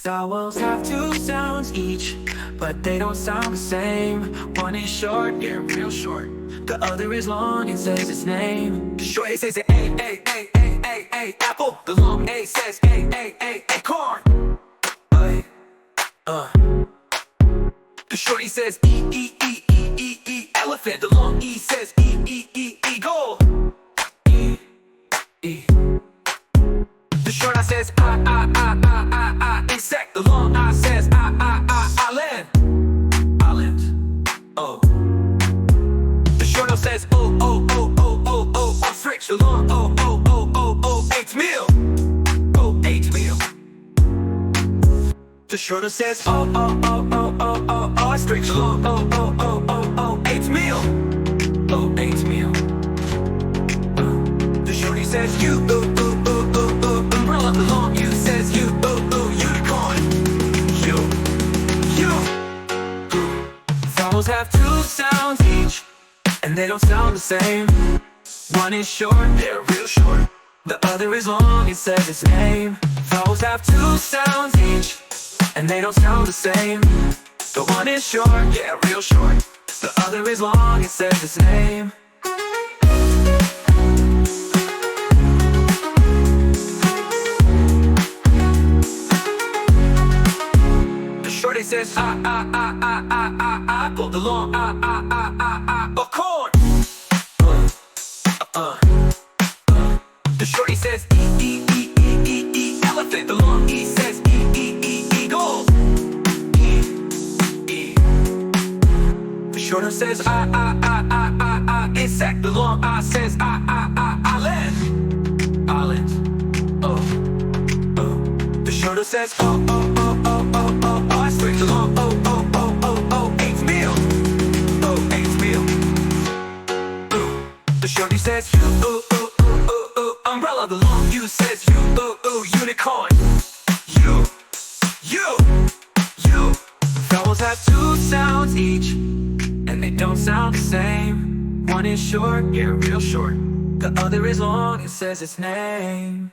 Vowels have two sounds each, but they don't sound the same. One is short, yeah, real short. The other is long and says its name. The short A says A, A, A, A, A, A, apple. The long A says A, A, A, acorn. The short E says E, E, E, E, E, E, elephant. The long E says E, E, E, eagle. E, E. The short I says I, insect. The long I says island. Oh. The short O says ostrich. The long oatmeal. Oatmeal. The short O says ostrich. The long oatmeal. Oatmeal. The short E says umbrella. The long U says unicorn. Vowels have two sounds each, and they don't sound the same. One is short, they're real short. The other is long, it says its name. Vowels have two sounds each, and they don't sound the same. The one is short, yeah, real short. The other is long, it says its name. It says apple. The long acorn. The short E says E, elephant. The long E says eagle. E. The short O says insect. The long I says island. The short O says ostrich. The long oatmeal. Oatmeal. The short E says umbrella. The long U says unicorn. Vowels have two sounds each, and they don't sound the same. One is short, yeah, real short. The other is long, it says its name.